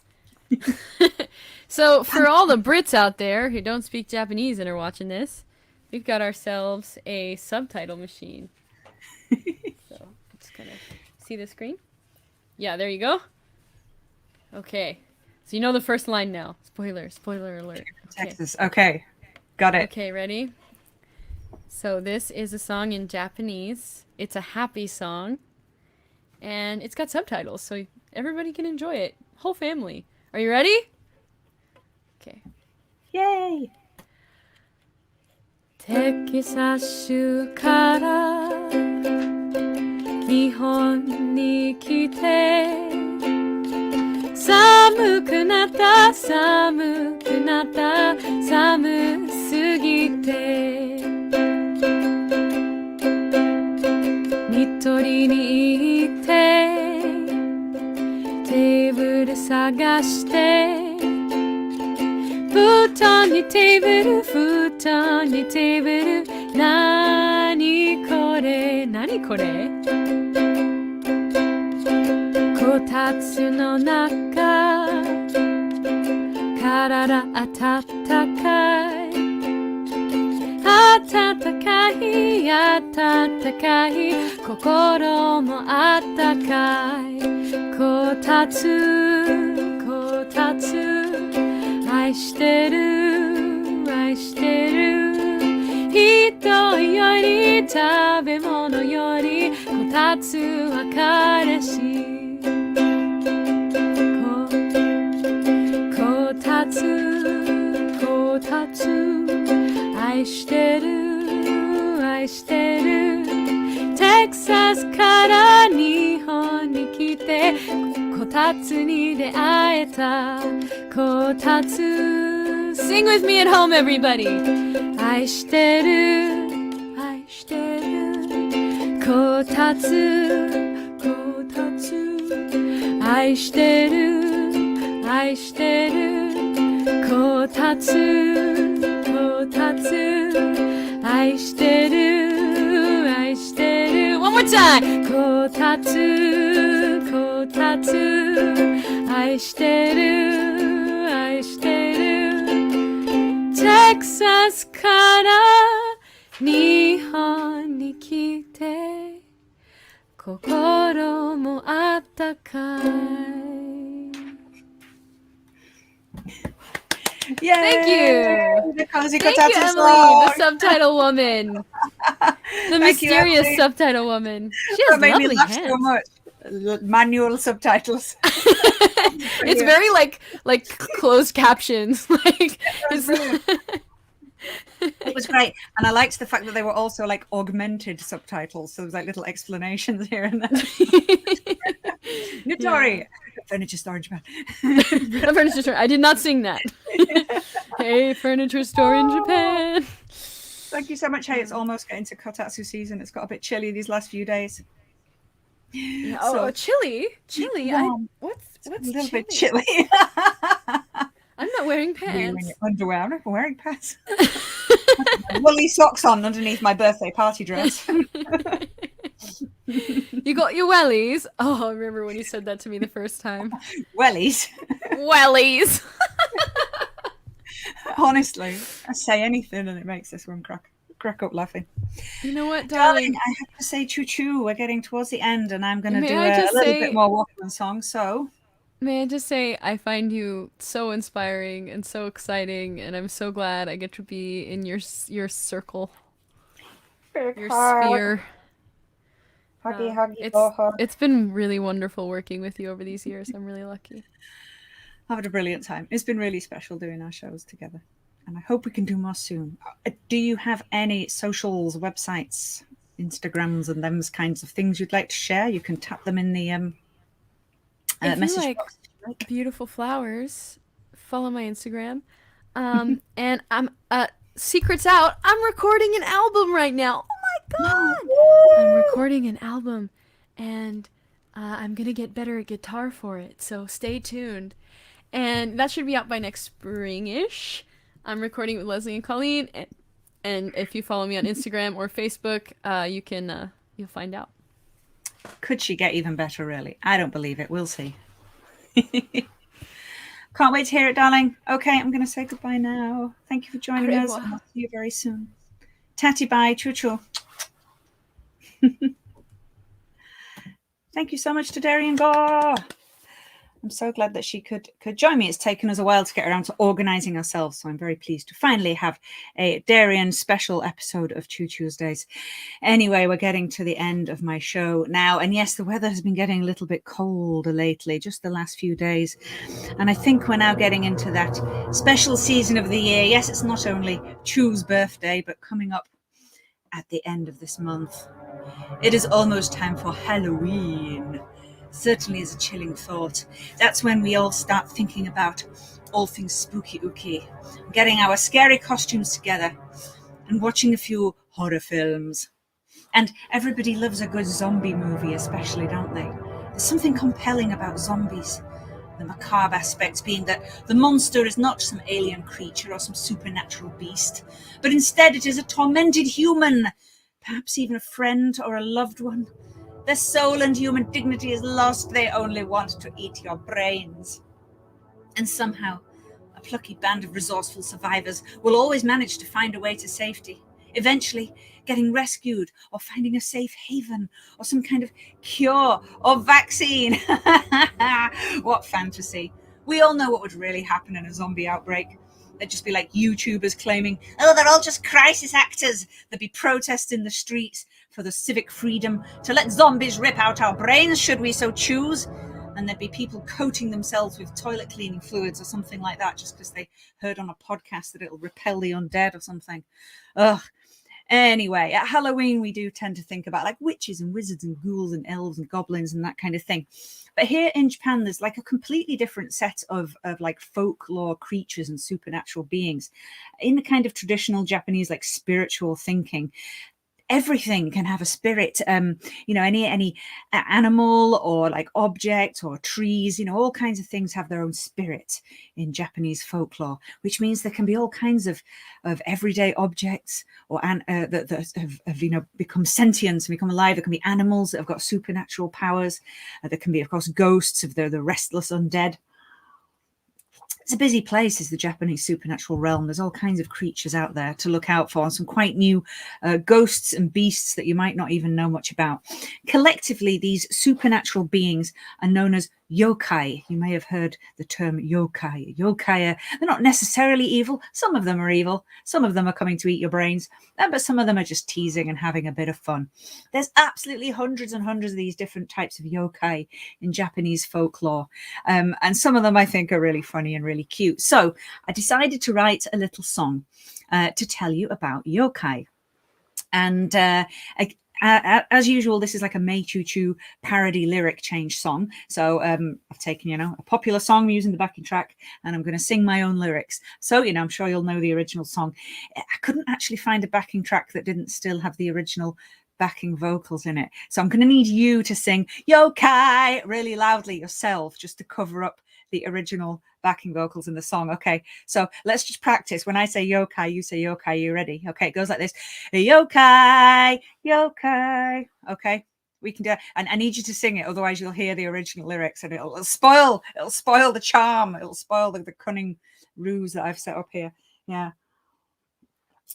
So for all the Brits out there who don't speak Japanese and are watching this, we've got ourselves a subtitle machine. So just kind of see the screen. Yeah, there you go. Okay. So you know the first line now. Spoiler alert. Texas. Okay. Got it. Okay, ready? So this is a song in Japanese. It's a happy song. And it's got subtitles, so everybody can enjoy it. Whole family. Are you ready? Okay. Yay! テキサスから日本に来て寒くなった寒すぎてニトリに行ってテーブル探して布団にテーブルなにこれこたつの中体あたたかい心もあったかいこたつ愛してる人より食べ物よりこたつは彼氏こたつ愛してるテキサスから日本に来てこたつに出会えたこたつ Sing with me at home, everybody! 愛してるこたつ愛してるこたつ愛してる One more time! こたつ愛してるテキサスから日本に来て心もあったかい Yay! Thank you! Thank you, Emily, the subtitle woman. The mysterious subtitle woman. She has made lovely me laugh hands. so much. Manual subtitles. It's very like closed captions. Like it was great, and I liked the fact that they were also like augmented subtitles. So there was like little explanations here and there. Notori, furniture store in Japan. A furniture store. I did not sing that. Hey, furniture store in Japan. Thank you so much. Hey, it's almost getting to kotatsu season. It's got a bit chilly these last few days. Oh, chilly. What's a little bit chilly. I'm not wearing pants. Underwear. I'm not wearing pants. Woolly socks on underneath my birthday party dress. You got your wellies? Oh, I remember when you said that to me the first time. Wellies? Wellies! Honestly, I say anything and it makes this one crack up laughing. You know what, darling? I have to say choo-choo. We're getting towards the end and I'm going to do a little bit more waffle song, so... May I just say, I find you so inspiring and so exciting, and I'm so glad I get to be in your circle, your sphere. It's been really wonderful working with you over these years. I'm really lucky. I've had a brilliant time. It's been really special doing our shows together, and I hope we can do more soon. Do you have any socials, websites, Instagrams, and those kinds of things you'd like to share? You can tap them in the message box. Beautiful flowers, follow my Instagram. And I'm secrets out, I'm recording an album right now. Oh my god! I'm recording an album, and I'm gonna get better at guitar for it, so stay tuned. And that should be out by next spring-ish. I'm recording with Leslie and Colleen, and if you follow me on Instagram or Facebook, you'll find out. Could she get even better, really? I don't believe it. We'll see. Can't wait to hear it, darling. Okay, I'm going to say goodbye now. Thank you for joining us. And I'll see you very soon. Tatty bye. Chu Chu. Thank you so much to Darian Gore. I'm so glad that she could join me. It's taken us a while to get around to organising ourselves, so I'm very pleased to finally have a Darian special episode of Chu Tuesdays. Anyway, we're getting to the end of my show now, and yes, the weather has been getting a little bit colder lately, just the last few days, and I think we're now getting into that special season of the year. Yes, it's not only Chu's birthday, but coming up at the end of this month, it is almost time for Halloween. Certainly is a chilling thought. That's when we all start thinking about all things spooky ooky, getting our scary costumes together and watching a few horror films. And everybody loves a good zombie movie, especially, don't they? There's something compelling about zombies. The macabre aspect being that the monster is not some alien creature or some supernatural beast, but instead it is a tormented human, perhaps even a friend or a loved one. Their soul and human dignity is lost. They only want to eat your brains. And somehow, a plucky band of resourceful survivors will always manage to find a way to safety, eventually getting rescued or finding a safe haven or some kind of cure or vaccine. What fantasy. We all know what would really happen in a zombie outbreak. There'd just be like YouTubers claiming, oh, they're all just crisis actors. There'd be protests in the streets for the civic freedom to let zombies rip out our brains, should we so choose. And there'd be people coating themselves with toilet cleaning fluids or something like that just because they heard on a podcast that it'll repel the undead or something. Ugh. Anyway, at Halloween, we do tend to think about like witches and wizards and ghouls and elves and goblins and that kind of thing. But here in Japan, there's like a completely different set of like folklore creatures and supernatural beings in the kind of traditional Japanese like spiritual thinking. Everything can have a spirit, any animal or like object or trees, all kinds of things have their own spirit in Japanese folklore, which means there can be all kinds of everyday objects or that have become sentient and become alive. There can be animals that have got supernatural powers. There can be, of course, ghosts of the restless undead. It's a busy place, is the Japanese supernatural realm. There's all kinds of creatures out there to look out for, and some quite new ghosts and beasts that you might not even know much about. Collectively, these supernatural beings are known as yokai. You may have heard the term yokai. Yokai, they're not necessarily evil. Some of them are evil. Some of them are coming to eat your brains, but some of them are just teasing and having a bit of fun. There's absolutely hundreds and hundreds of these different types of yokai in Japanese folklore. And some of them I think are really funny and really cute. So I decided to write a little song to tell you about yokai. And as usual, this is like a May Chu Chu parody lyric change song. So I've taken, a popular song, I'm using the backing track, and I'm going to sing my own lyrics. So, I'm sure you'll know the original song. I couldn't actually find a backing track that didn't still have the original backing vocals in it. So I'm going to need you to sing yokai really loudly yourself, just to cover up the original backing vocals in the song. Okay, so let's just practice. When I say yokai, you say yokai. You ready? Okay, it goes like this. Yokai, yokai. Okay, We can do it. And I need you to sing it, otherwise you'll hear the original lyrics and it'll spoil the charm. It'll spoil the cunning ruse that I've set up here. Yeah.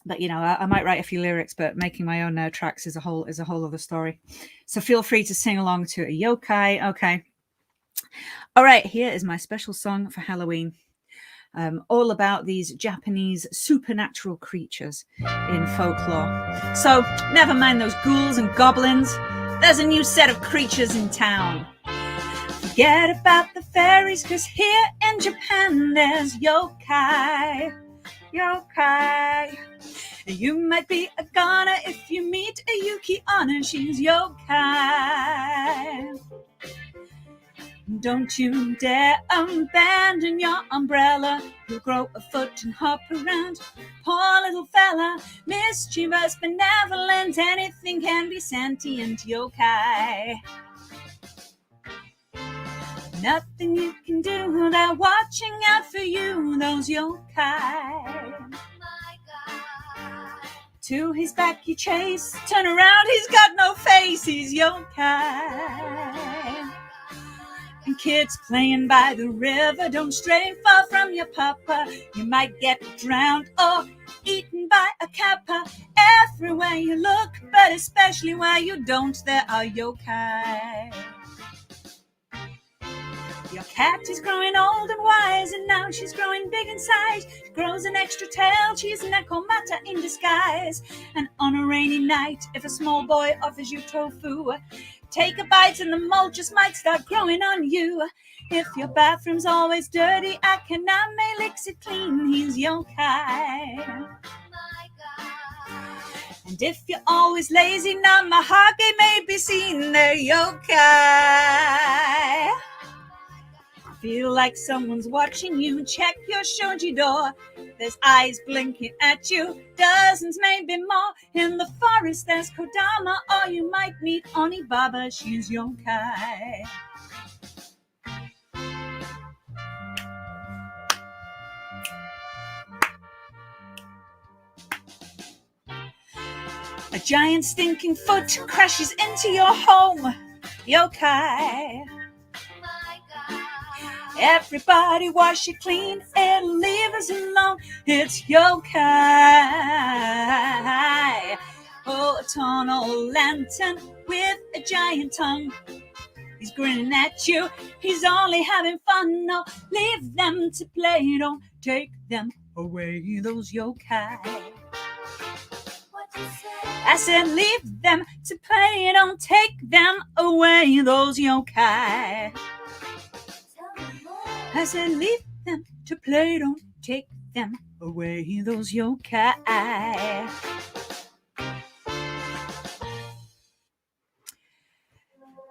But you know, I might write a few lyrics, but making my own tracks is a whole other story. So feel free to sing along to a yokai. Okay. All right, here is my special song for Halloween. All about these Japanese supernatural creatures in folklore. So never mind those ghouls and goblins. There's a new set of creatures in town. Forget about the fairies, 'cause here in Japan there's yokai. Yokai. You might be a goner if you meet a Yuki Onna. She's yokai. Don't you dare abandon your umbrella. You'll grow a foot and hop around. Poor little fella, mischievous, benevolent, anything can be sentient yokai. Nothing you can do, they're watching out for you, those yokai. To his back you chase, turn around, he's got no face, he's yokai. And kids playing by the river, don't stray far from your papa. You might get drowned or eaten by a kappa. Everywhere you look, but especially where you don't, there are yokai. Your cat is growing old and wise, and now she's growing big in size. She grows an extra tail, she's an ekomata in disguise. And on a rainy night, if a small boy offers you tofu, take a bite and the mold just might start growing on you. If your bathroom's always dirty, Akaname licks it clean, he's yokai. And if you're always lazy, Namahage may be seen, they're yokai. Feel like someone's watching you, check your shoji door. There's eyes blinking at you, dozens, maybe more. In the forest there's Kodama, or you might meet Onibaba, she's yokai. A giant stinking foot crashes into your home, yokai. Everybody wash it clean, it'll leave us alone, it's yokai. Oh, a tunnel lantern with a giant tongue. He's grinning at you, he's only having fun. No, leave them to play, don't take them away, those yokai. I said leave them to play, don't take them away, those yokai. I said leave them to play, don't take them away, those yokai.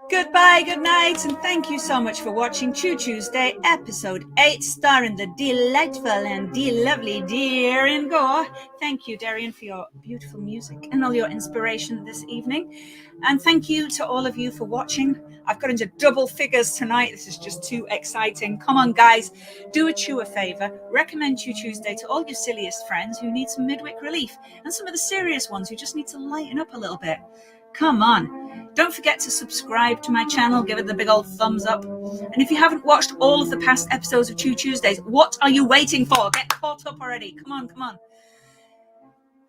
Goodbye, good night, and thank you so much for watching Chu Tuesday, episode 8, starring the delightful and lovely Darian Gore. Thank you, Darian, for your beautiful music and all your inspiration this evening. And thank you to all of you for watching. I've got into double figures tonight. This is just too exciting. Come on, guys, do a Chu a favor. Recommend Chu Tuesday to all your silliest friends who need some midweek relief, and some of the serious ones who just need to lighten up a little bit. Come on. Don't forget to subscribe to my channel, give it the big old thumbs up. And if you haven't watched all of the past episodes of Chu Tuesdays, what are you waiting for? Get caught up already. Come on, come on.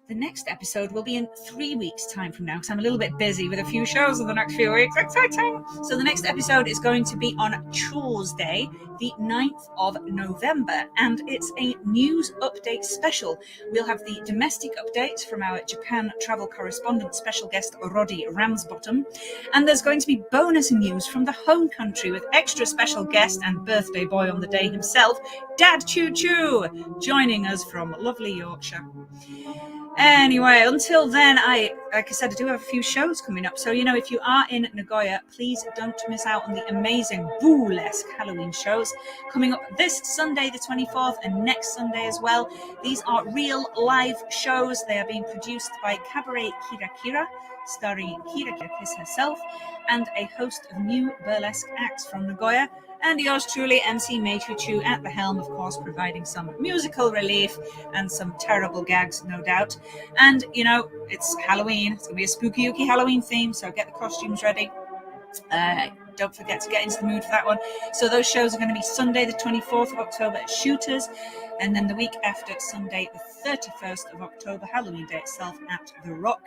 The next episode will be in 3 weeks' time from now, because I'm a little bit busy with a few shows in the next few weeks. Exciting! So the next episode is going to be on Tuesday, the 9th of November, and it's a news update special. We'll have the domestic updates from our Japan travel correspondent special guest, Roddy Ramsbottom, and there's going to be bonus news from the home country with extra special guest and birthday boy on the day himself, Dad Chu Chu, joining us from lovely Yorkshire. Anyway, until then, like I said, I do have a few shows coming up. So, if you are in Nagoya, please don't miss out on the amazing burlesque Halloween shows coming up this Sunday, the 24th, and next Sunday as well. These are real live shows. They are being produced by Cabaret Kira Kira, starring Kira Kira Kiss herself, and a host of new burlesque acts from Nagoya. And yours truly, MC Mei Chu Chu, at the helm, of course, providing some musical relief and some terrible gags, no doubt. And, it's Halloween. It's going to be a spooky, ooky Halloween theme, so get the costumes ready. Don't forget to get into the mood for that one. So those shows are going to be Sunday the 24th of October at Shooters, and then the week after, Sunday the 31st of October, Halloween Day itself, at The Rock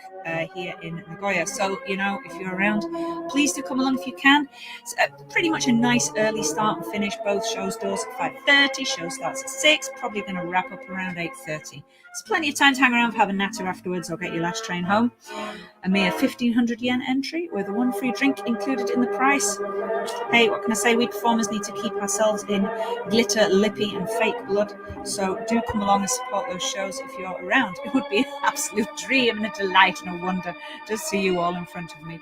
here in Nagoya. So, you know, if you're around, please do come along if you can. It's pretty much a nice early start and finish. Both shows doors at 5:30, show starts at 6, probably going to wrap up around 8:30. There's plenty of time to hang around, have a natter afterwards, or get your last train home. A mere 1,500 yen entry with one free drink included in the price. Hey, what can I say? We performers need to keep ourselves in glitter, lippy and fake blood. So do come along and support those shows if you're around. It would be an absolute dream and a delight and a wonder to see you all in front of me.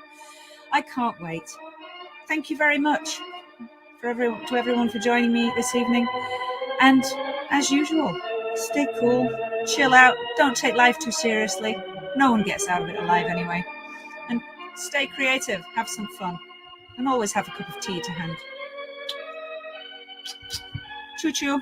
I can't wait. Thank you very much to everyone for joining me this evening. And as usual, stay cool, chill out, don't take life too seriously. No one gets out of it alive anyway. And stay creative, have some fun, and always have a cup of tea to hand. Choo choo.